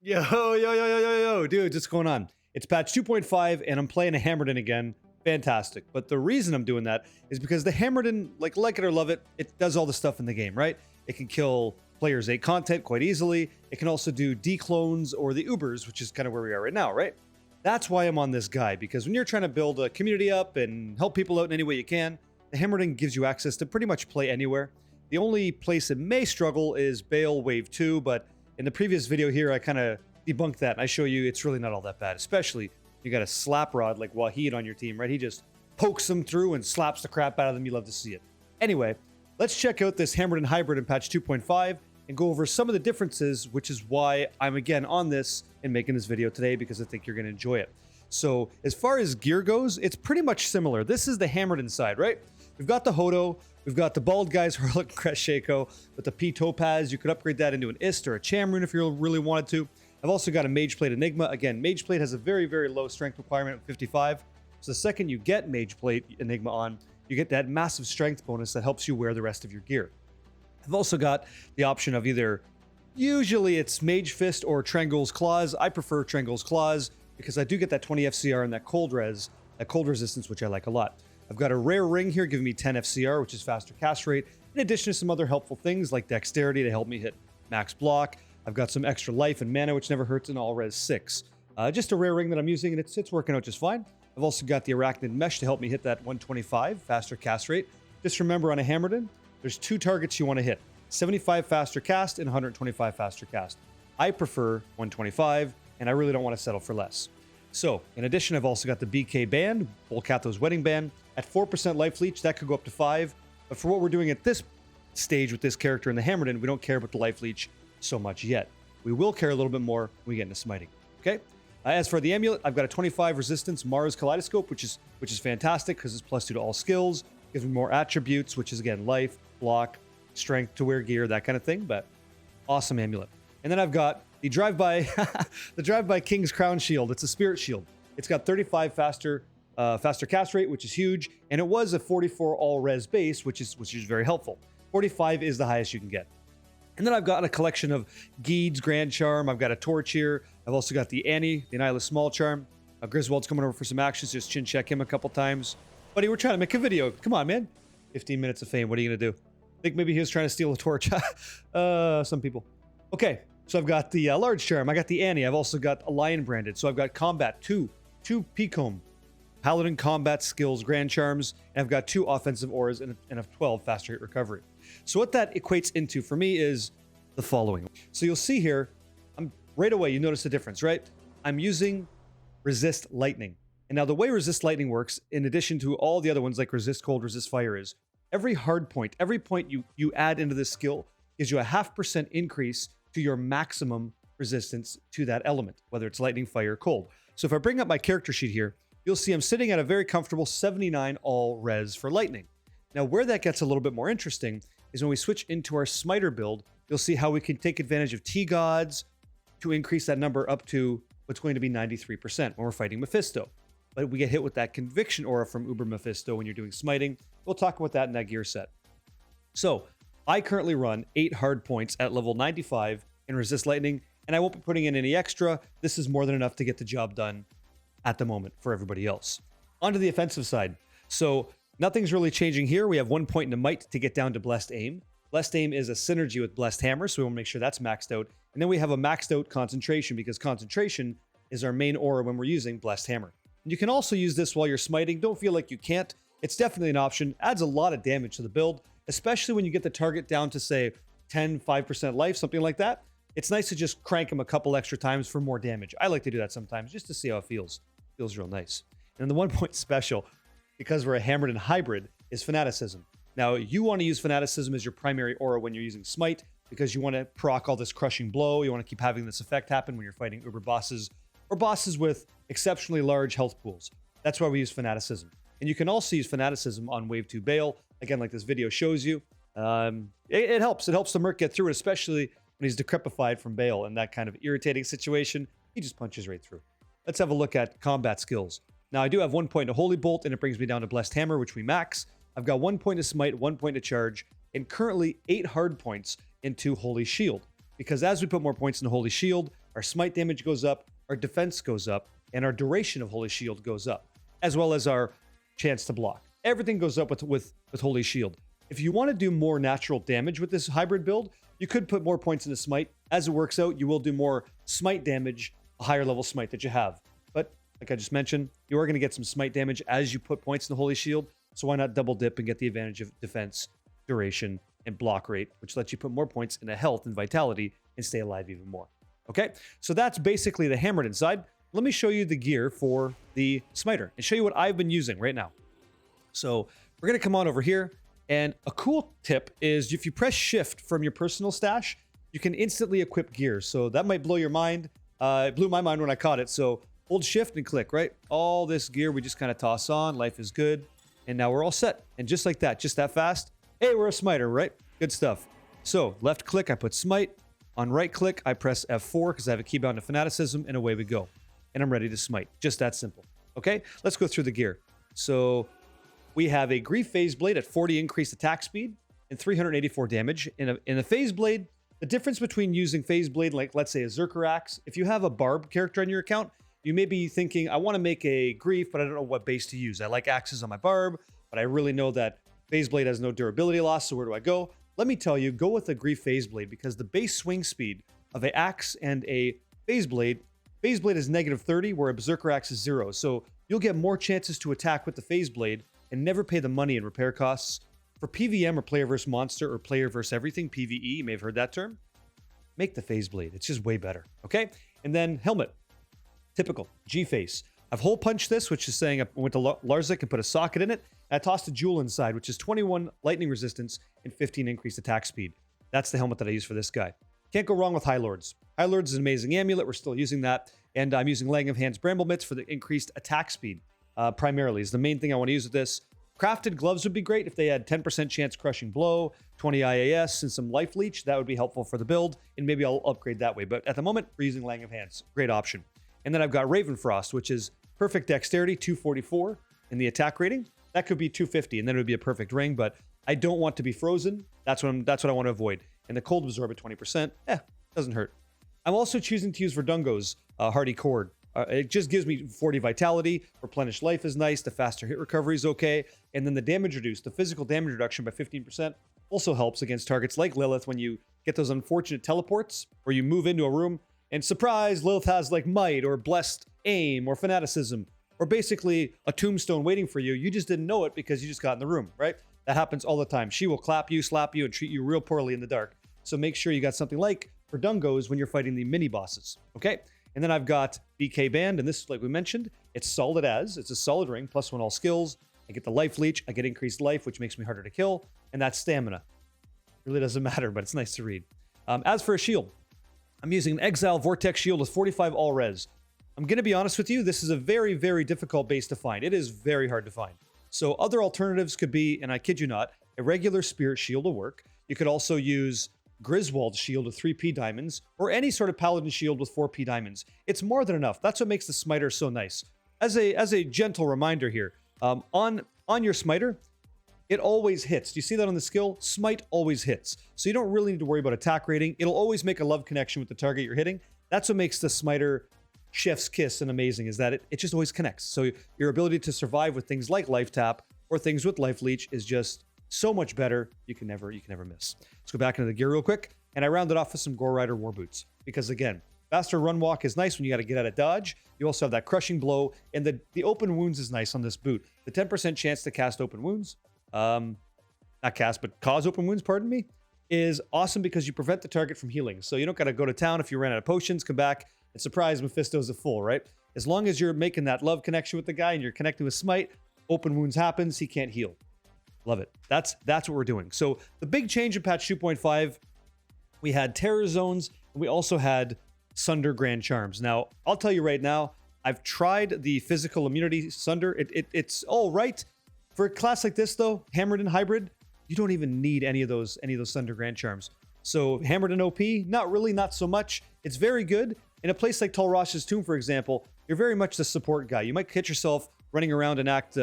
Yo, yo, yo, yo, yo, yo, dude, what's going on? It's patch 2.5, and I'm playing a Hammerden again. Fantastic. But the reason I'm doing that is because the Hammerden, like it or love it, it does all the stuff in the game, right? It can kill players 8 content quite easily. It can also do declones or the Ubers, which is kind of where we are right now, right? That's why I'm on this guy, because when you're trying to build a community up and help people out in any way you can, the Hammerden gives you access to pretty much play anywhere. The only place it may struggle is Bale Wave 2, but in the previous video here, I kind of debunked that, and I show you it's really not all that bad, especially you got a slap rod like Wahid on your team, right? He just pokes them through and slaps the crap out of them. You love to see it. Anyway, let's check out this Hammerden Hybrid in patch 2.5 and go over some of the differences, which is why I'm again on this and making this video today, because I think you're going to enjoy it. So as far as gear goes, it's pretty much similar. This is the Hammerden side, right? We've got the Hodo, we've got the Bald Guys Hurlock Crest Shaco with the P Topaz. You could upgrade that into an Ist or a Chamrune if you really wanted to. I've also got a Mageplate Enigma. Again, Mageplate has a very, very low strength requirement of 55. So the second you get Mageplate Enigma on, you get that massive strength bonus that helps you wear the rest of your gear. I've also got the option of either, usually it's Mage Fist or Trengul's Claws. I prefer Trengul's Claws because I do get that 20 FCR and that cold resistance, which I like a lot. I've got a rare ring here giving me 10 FCR, which is faster cast rate, in addition to some other helpful things like dexterity to help me hit max block. I've got some extra life and mana, which never hurts, in all res 6. Just a rare ring that I'm using, and it's working out just fine. I've also got the Arachnid Mesh to help me hit that 125 faster cast rate. Just remember on a Hammerden, there's 2 targets you want to hit, 75 faster cast and 125 faster cast. I prefer 125, and I really don't want to settle for less. So, in addition, I've also got the BK Band, Volcato's Wedding Band. At 4% life leech, that could go up to 5. But for what we're doing at this stage with this character in the Hammerden, we don't care about the life leech so much yet. We will care a little bit more when we get into smiting. Okay? As for the amulet, I've got a 25 resistance Mars Kaleidoscope, which is fantastic because it's +2 to all skills. Gives me more attributes, which is again life, block, strength to wear gear, that kind of thing. But awesome amulet. And then I've got the drive-by, the drive-by King's Crown Shield. It's a spirit shield. It's got 35 faster cast rate, which is huge, and it was a 44 all res base, which is very helpful. 45 is the highest you can get. And then I've got a collection of Geed's Grand Charm. I've got a Torch here. I've also got the Annie, the Nihilist Small Charm. Griswold's coming over for some actions. Just chin check him a couple times. Buddy, we're trying to make a video. Come on, man. 15 minutes of fame. What are you gonna do? Think maybe he was trying to steal a torch. Some people. Okay, so I've got the Large Charm. I got the Annie. I've also got a Lion branded. So I've got Combat, two Picombe, Paladin Combat Skills Grand Charms, and I've got 2 offensive auras and a 12 faster hit recovery. So what that equates into for me is the following. So you'll see here, right away you notice the difference, right? I'm using Resist Lightning. And now the way Resist Lightning works, in addition to all the other ones like Resist Cold, Resist Fire, is every hard point, every point you add into this skill gives you a 0.5% increase to your maximum resistance to that element, whether it's lightning, fire, or cold. So if I bring up my character sheet here, you'll see I'm sitting at a very comfortable 79 all res for lightning. Now where that gets a little bit more interesting is when we switch into our smiter build, you'll see how we can take advantage of T-Gods to increase that number up to what's going to be 93% when we're fighting Mephisto. But we get hit with that Conviction Aura from Uber Mephisto when you're doing smiting. We'll talk about that in that gear set. So I currently run 8 hard points at level 95 in Resist Lightning, and I won't be putting in any extra. This is more than enough to get the job done at the moment for everybody else. Onto the offensive side. So nothing's really changing here. We have 1 point into Might to get down to Blessed Aim. Blessed Aim is a synergy with Blessed Hammer, so we want to make sure that's maxed out. And then we have a maxed out Concentration, because Concentration is our main aura when we're using Blessed Hammer. And you can also use this while you're smiting. Don't feel like you can't. It's definitely an option. Adds a lot of damage to the build, especially when you get the target down to, say, 10, 5% life, something like that. It's nice to just crank them a couple extra times for more damage. I like to do that sometimes just to see how it feels. Feels real nice. And the 1 point special, because we're a Hammerden hybrid, is Fanaticism. Now, you want to use Fanaticism as your primary aura when you're using Smite, because you want to proc all this crushing blow. You want to keep having this effect happen when you're fighting Uber bosses or bosses with exceptionally large health pools. That's why we use Fanaticism. And you can also use Fanaticism on Wave 2 Bale, again, like this video shows you. It helps. It helps the Merc get through it, especially when he's decrepified from Bale in that kind of irritating situation. He just punches right through. Let's have a look at combat skills. Now, I do have 1 point to Holy Bolt, and it brings me down to Blessed Hammer, which we max. I've got 1 point to Smite, 1 point to Charge, and currently 8 hard points into Holy Shield. Because as we put more points into Holy Shield, our smite damage goes up, our defense goes up, and our duration of Holy Shield goes up, as well as our chance to block. Everything goes up with Holy Shield. If you want to do more natural damage with this hybrid build, you could put more points into smite. As it works out, you will do more smite damage, a higher level smite that you have. But like I just mentioned, you are going to get some smite damage as you put points in the Holy Shield. So why not double dip and get the advantage of defense, duration, and block rate, which lets you put more points into health and vitality and stay alive even more. Okay, so that's basically the Hammered side. Let me show you the gear for the Smiter and show you what I've been using right now. So we're going to come on over here. And a cool tip is if you press shift from your personal stash, you can instantly equip gear. So that might blow your mind. It blew my mind when I caught it. So hold shift and click, right? All this gear we just kind of toss on. Life is good. And now we're all set. And just like that, just that fast, hey, we're a smiter, right? Good stuff. So left click, I put smite. On right click, I press F4 because I have a keybound to fanaticism, and away we go. And I'm ready to smite. Just that simple. Okay, let's go through the gear. So we have a Grief Phase Blade at 40 increased attack speed and 384 damage. In a Phase Blade, the difference between using Phase Blade, like let's say a Zerker Axe, if you have a Barb character on your account, you may be thinking, I want to make a Grief, but I don't know what base to use. I like axes on my Barb, but I really know that Phase Blade has no durability loss, so where do I go? Let me tell you, go with a Grief Phase Blade because the base swing speed of an axe and a Phase Blade is -30, where a Berserker Axe is 0. So you'll get more chances to attack with the Phase Blade and never pay the money in repair costs. For PVM or player versus monster or player versus everything, PvE, you may have heard that term, make the Phase Blade. It's just way better, okay? And then helmet, typical, G-Face. I've hole punched this, which is saying I went to Larzik and put a socket in it. And I tossed a Jewel inside, which is 21 lightning resistance and 15 increased attack speed. That's the helmet that I use for this guy. Can't go wrong with High Lords. High Lords is an amazing amulet. We're still using that. And I'm using Laying of Hands Bramble Mitts for the increased attack speed, primarily is the main thing I want to use with this. Crafted gloves would be great if they had 10% chance crushing blow, 20 IAS, and some life leech. That would be helpful for the build, and maybe I'll upgrade that way. But at the moment, we're using Laying of Hands. Great option. And then I've got Raven Frost, which is perfect dexterity, 244 in the attack rating. That could be 250, and then it would be a perfect ring, but I don't want to be frozen. That's what I want to avoid. And the cold absorb at 20%, doesn't hurt. I'm also choosing to use Verdungo's Hardy Cord. It just gives me 40 vitality. Replenish life is nice. The faster hit recovery is okay. And then the damage reduced, the physical damage reduction by 15% also helps against targets like Lilith when you get those unfortunate teleports or you move into a room and surprise, Lilith has like might or blessed aim or fanaticism or basically a tombstone waiting for you. You just didn't know it because you just got in the room, right? That happens all the time. She will clap you, slap you, and treat you real poorly in the dark. So make sure you got something like Verdungo's when you're fighting the mini bosses, okay? And then I've got BK Band, and this, like we mentioned, it's solid as. It's a solid ring, +1 all skills. I get the life leech. I get increased life, which makes me harder to kill. And that's stamina. It really doesn't matter, but it's nice to read. As for a shield, I'm using an Exile Vortex shield with 45 all res. I'm going to be honest with you, this is a very, very difficult base to find. It is very hard to find. So other alternatives could be, and I kid you not, a regular Spirit shield will work. You could also use Griswold's shield with 3p diamonds, or any sort of Paladin shield with 4p diamonds. It's more than enough. That's what makes the Smiter so nice. As a gentle reminder here, on your Smiter, it always hits. Do you see that on the skill? Smite always hits. So you don't really need to worry about attack rating. It'll always make a love connection with the target you're hitting. That's what makes the Smiter chef's kiss and amazing, is that it just always connects. So your ability to survive with things like life tap or things with life leech is just so much better. You can never miss. Let's go back into the gear real quick. And I rounded off with some Gore Rider war boots because again, faster run walk is nice when you got to get out of dodge. You also have that crushing blow, and the open wounds is nice on this boot. The 10% chance to cast open wounds, not cast, but cause open wounds, pardon me, is awesome because you prevent the target from healing. So you don't got to go to town if you ran out of potions, come back, and surprise, Mephisto's at full, right? As long as you're making that love connection with the guy and you're connecting with Smite, open wounds happens, he can't heal. Love it. That's what we're doing. So the big change in patch 2.5, we had Terror Zones, and we also had Sunder Grand Charms. Now, I'll tell you right now, I've tried the physical immunity Sunder. It's all right. For a class like this, though, Hammered and Hybrid, you don't even need any of those Sunder Grand Charms. So Hammered and OP, not really, not so much. It's very good. In a place like Tulrosh's Tomb, for example, you're very much the support guy. You might catch yourself running around in Act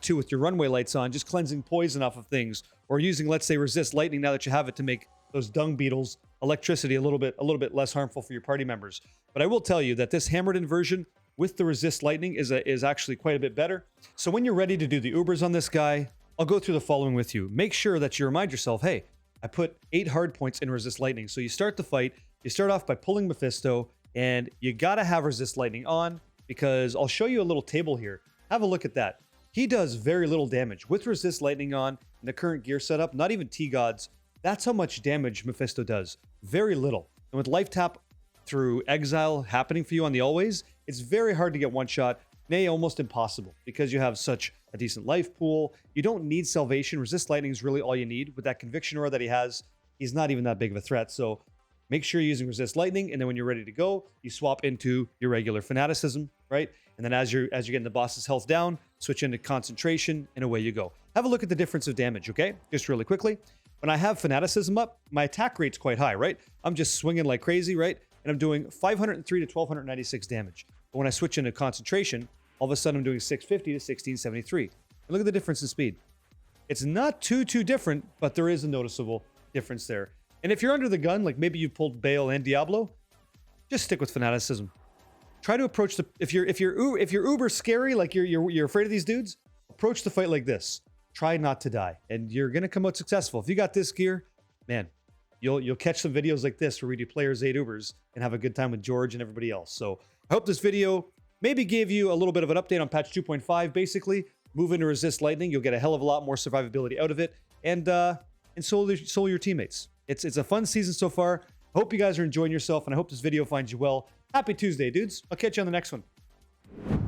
2 with your runway lights on, just cleansing poison off of things, or using, let's say, Resist Lightning now that you have it to make those dung beetles, electricity a little bit less harmful for your party members. But I will tell you that this hammered in version with the resist lightning is actually quite a bit better. So when you're ready to do the Ubers on this guy, I'll go through the following with you. Make sure that you remind yourself, hey, I put 8 hard points in resist lightning. So you start the fight, you start off by pulling Mephisto, and you gotta have resist lightning on, because I'll show you a little table here. Have a look at that. He does very little damage. With resist lightning on in the current gear setup, not even T-Gods, that's how much damage Mephisto does. Very little. And with life tap through exile happening for you on the always, it's very hard to get one shot, nay, almost impossible, because you have such a decent life pool. You don't need salvation. Resist lightning is really all you need. With that conviction aura that he has, he's not even that big of a threat. So make sure you're using resist lightning, and then when you're ready to go, you swap into your regular fanaticism, right? And then as you're getting the boss's health down, switch into concentration, and away you go. Have a look at the difference of damage, okay? Just really quickly. When I have fanaticism up, my attack rate's quite high, right? I'm just swinging like crazy, right? And I'm doing 503 to 1296 damage. But when I switch into concentration, all of a sudden I'm doing 650 to 1673. And look at the difference in speed. It's not too different, but there is a noticeable difference there. And if you're under the gun, like maybe you pulled Bale and Diablo, just stick with fanaticism. Try to approach the if you're uber scary, like you're afraid of these dudes, approach the fight like this. Try not to die, and you're gonna come out successful. If you got this gear, man, you'll catch some videos like this where we do players 8 Ubers and have a good time with George and everybody else. So I hope this video maybe gave you a little bit of an update on patch 2.5. Basically, move into resist lightning. You'll get a hell of a lot more survivability out of it, and solo your teammates. It's a fun season so far. I hope you guys are enjoying yourself, and I hope this video finds you well. Happy Tuesday, dudes. I'll catch you on the next one.